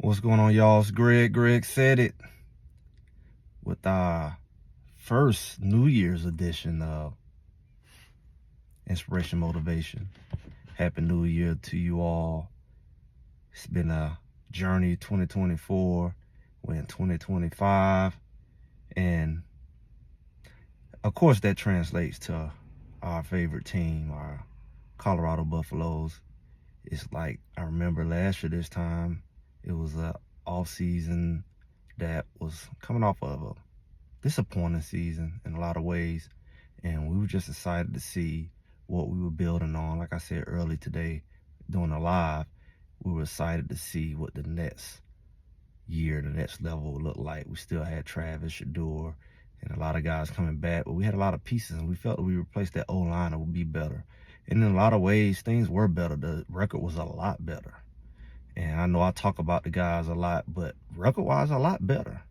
What's going on, y'all? It's Greg. Greg said it with our first New Year's edition of Inspiration Motivation. Happy New Year to you all. It's been a journey, 2024. We're in 2025. And of course, that translates to our favorite team, our Colorado Buffaloes. It's like I remember last year this time, it was a off season that was coming off of a disappointing season in a lot of ways, and we were just excited to see what we were building on. Like I said early today doing a live, we were excited to see what the next year, the next level would look like. We still had Travis, Shador, and a lot of guys coming back, but we had a lot of pieces, and we felt that we replaced that O-line, it would be better. And in a lot of ways, things were better. The record was a lot better. And I know I talk about the guys a lot, but record-wise, a lot better.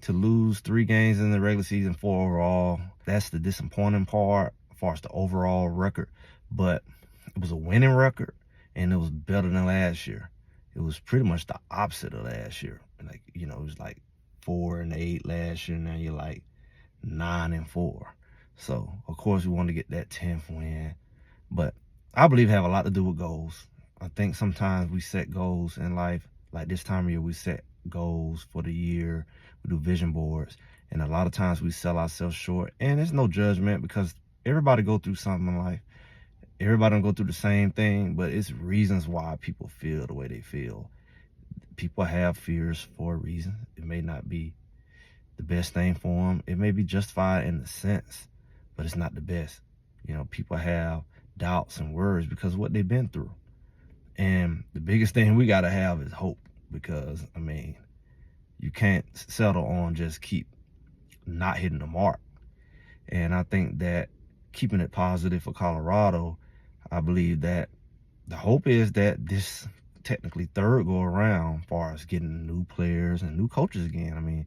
To lose 3 games in the regular season, 4 overall, that's the disappointing part as far as the overall record. But it was a winning record, and it was better than last year. It was pretty much the opposite of last year. Like, it was like 4-8 last year, now you're like 9-4. So, of course, we want to get that 10th win. But I believe it have a lot to do with goals. I think sometimes we set goals in life, like this time of year, we set goals for the year, we do vision boards, and a lot of times we sell ourselves short. And there's no judgment, because everybody go through something in life. Everybody don't go through the same thing, but it's reasons why people feel the way they feel. People have fears for a reason. It may not be the best thing for them. It may be justified in a sense, but it's not the best. People have doubts and worries because of what they've been through. And the biggest thing we got to have is hope, because, you can't settle on just keep not hitting the mark. And I think that keeping it positive for Colorado, I believe that the hope is that this technically third go around, as far as getting new players and new coaches again.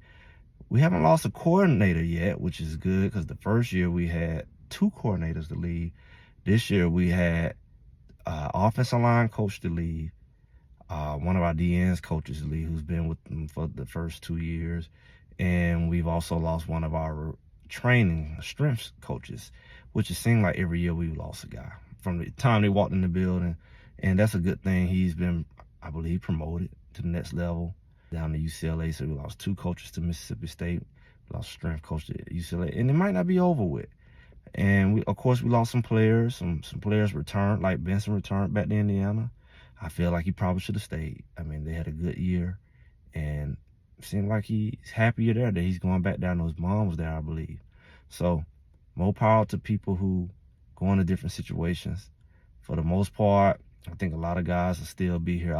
We haven't lost a coordinator yet, which is good, because the first year we had 2 coordinators to leave. This year we had offensive line coach to leave, one of our DNs coaches to leave, who's been with them for the first 2 years. And we've also lost one of our training strengths coaches, which it seemed like every year we lost a guy from the time they walked in the building. And that's a good thing. He's been, I believe, promoted to the next level down to UCLA. So we lost 2 coaches to Mississippi State, we lost strength coach to UCLA, and it might not be over with. And we lost some players. Some players returned, like Benson returned back to Indiana. I feel like he probably should have stayed. They had a good year, and it seemed like he's happier there that he's going back down. His mom was there, I believe. So more power to people who go into different situations. For the most part, I think a lot of guys will still be here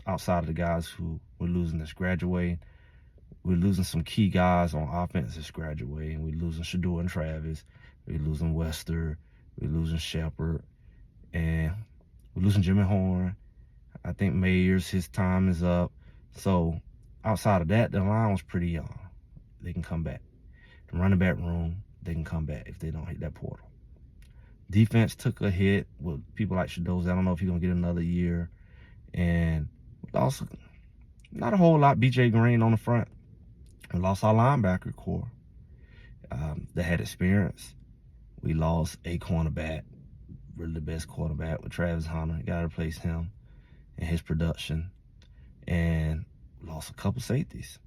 outside of the guys who we're losing that's graduating. We're losing some key guys on offense that's graduating. We're losing Shador and Travis. We're losing Wester. We're losing Shepard. And we're losing Jimmy Horn. I think Mayers, his time is up. So outside of that, the line was pretty young. They can come back. The running back room, they can come back if they don't hit that portal. Defense took a hit with people like Shador. I don't know if he's going to get another year. And we lost not a whole lot. BJ Green on the front. We lost our linebacker core that had experience. We lost a cornerback, really the best quarterback, with Travis Hunter. Got to replace him and his production. And lost a couple safeties.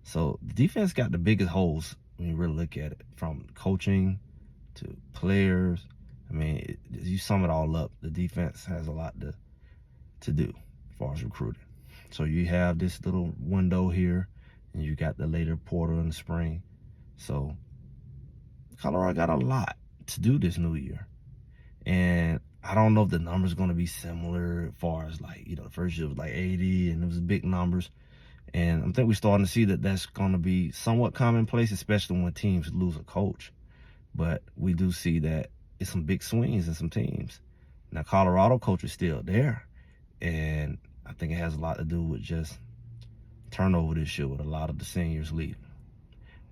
So the defense got the biggest holes when you really look at it, from coaching to players. You sum it all up, the defense has a lot to do as far as recruiting. So you have this little window here, and you got the later portal in the spring. So Colorado got a lot to do this new year. And I don't know if the numbers are going to be similar as far as, the first year was like 80, and it was big numbers. And I think we're starting to see that that's going to be somewhat commonplace, especially when teams lose a coach. But we do see that it's some big swings in some teams. Now, Colorado coach is still there, and I think it has a lot to do with just turnover this year with a lot of the seniors leaving.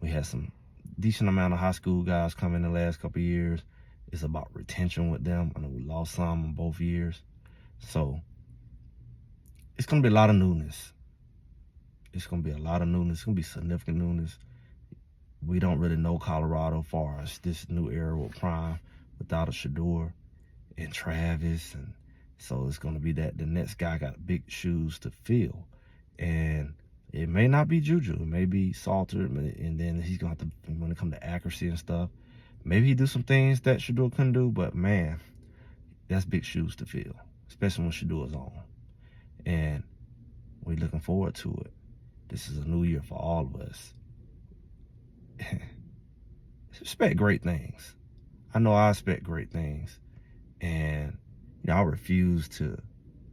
We had some decent amount of high school guys come in the last couple of years. It's about retention with them. I know we lost some in both years. So it's going to be a lot of newness. It's going to be a lot of newness. It's going to be significant newness. We don't really know Colorado as far as this new era with Prime without a Shador and Travis. And so it's going to be that the next guy got big shoes to fill. And it may not be Juju. It may be Salter. And then he's going to have to, when it comes to accuracy and stuff, maybe he do some things that Shador couldn't do. But, man, that's big shoes to fill, especially when Shador's on. And we're looking forward to it. This is a new year for all of us. Expect great things. I know I expect great things. And, I refuse to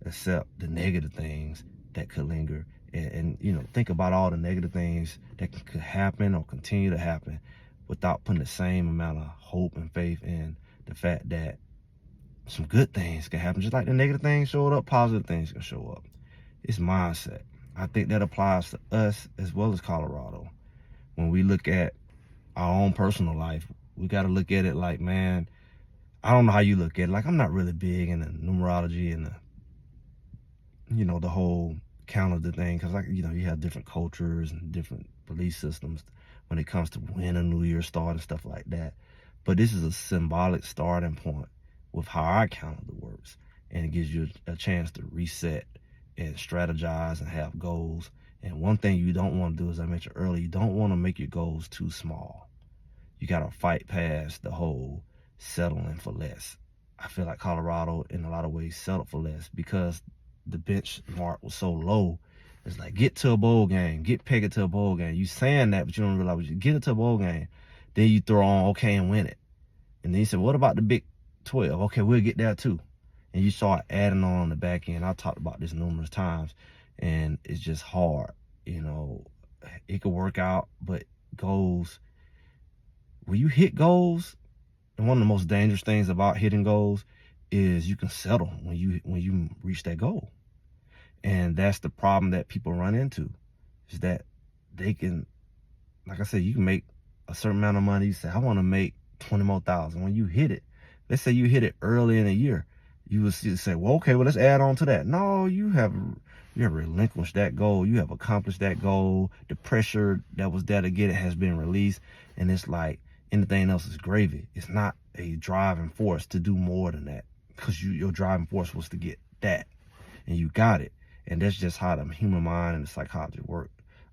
accept the negative things that could linger. And think about all the negative things that could happen or continue to happen without putting the same amount of hope and faith in the fact that some good things can happen. Just like the negative things showed up, positive things can show up. It's mindset. I think that applies to us as well as Colorado. When we look at our own personal life, we got to look at it like, man, I don't know how you look at it. Like, I'm not really big in the numerology and the whole calendar thing, because you have different cultures and different belief systems when it comes to when a new year starts and stuff like that. But this is a symbolic starting point with how our calendar works, and it gives you a chance to reset and strategize and have goals. And one thing you don't want to do, as I mentioned earlier, you don't want to make your goals too small. You got to fight past the whole settling for less. I feel like Colorado, in a lot of ways, settled for less because the benchmark was so low. It's like, get to a bowl game, get pegged to a bowl game. You saying that, but you don't realize you get it to a bowl game. Then you throw on, okay, and win it. And then you said, what about the Big 12? Okay, we'll get there too. And you start adding on the back end. I talked about this numerous times, and it's just hard. It could work out, but goals, when you hit goals, and one of the most dangerous things about hitting goals is you can settle when you reach that goal. And that's the problem that people run into, is that they can, like I said, you can make a certain amount of money. You say, I want to make 20 more thousand. When you hit it, let's say you hit it early in the year, you will say, well, okay, well, let's add on to that. No, you have relinquished that goal. You have accomplished that goal. The pressure that was there to get it has been released. And it's like anything else is gravy. It's not a driving force to do more than that, because your driving force was to get that, and you got it. And that's just how the human mind and the psychology work,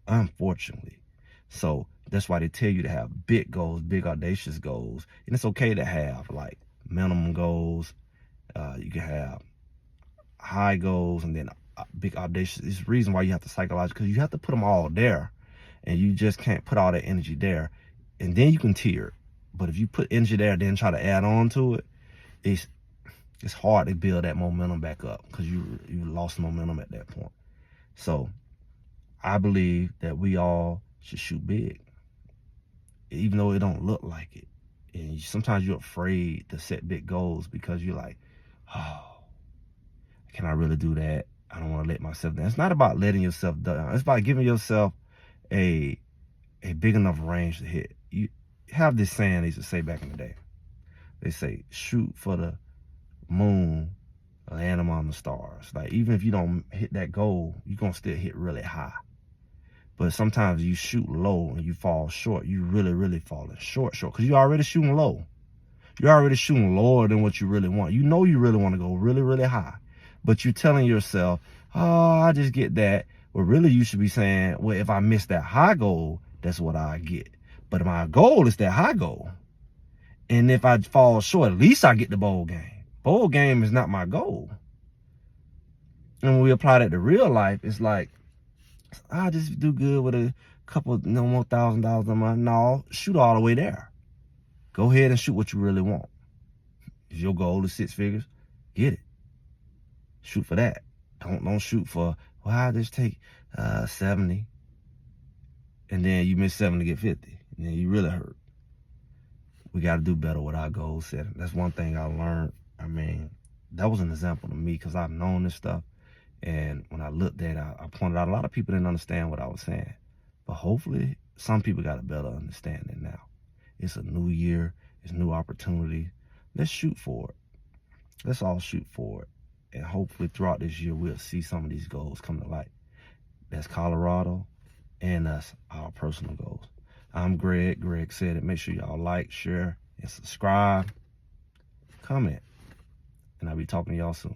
unfortunately. So that's why they tell you to have big goals, big audacious goals. And it's okay to have like minimum goals. You can have high goals and then big audacious. It's the reason why you have to psychologize, because you have to put them all there, and you just can't put all that energy there. And then you can tier. But if you put energy there, then try to add on to it, it's hard to build that momentum back up, because you lost momentum at that point. So I believe that we all should shoot big, even though it don't look like it. And sometimes you're afraid to set big goals because you're like, oh, can I really do that? I don't want to let myself down. It's not about letting yourself down. It's about giving yourself a big enough range to hit. You have this saying they used to say back in the day. They say, shoot for the moon, land among the stars. Like, even if you don't hit that goal, you're going to still hit really high. But sometimes you shoot low and you fall short. You really falling short, because you're already shooting low. You're already shooting lower than what you really want. You know you really want to go really high. But you're telling yourself, oh, I just get that. Well, really you should be saying, well, if I miss that high goal, that's what I get. But my goal is that high goal. And if I fall short, at least I get the bowl game. Bowl game is not my goal. And when we apply that to real life, it's like, I just do good with a couple, no more $1,000 a month. No, shoot all the way there. Go ahead and shoot what you really want. If your goal is 6 figures, get it. Shoot for that. Don't shoot for, well, I just take 70, and then you miss 70 to get 50, and then you really hurt. We got to do better with our goal setting. That's one thing I learned. I mean, that was an example to me, because I've known this stuff. And when I looked at it, I pointed out a lot of people didn't understand what I was saying. But hopefully, some people got a better understanding now. It's a new year. It's new opportunity. Let's shoot for it. Let's all shoot for it. And hopefully throughout this year, we'll see some of these goals come to light. That's Colorado. and us our personal goals. I'm Greg. Greg said it. Make sure y'all like, share, and subscribe. Comment. And I'll be talking to y'all soon.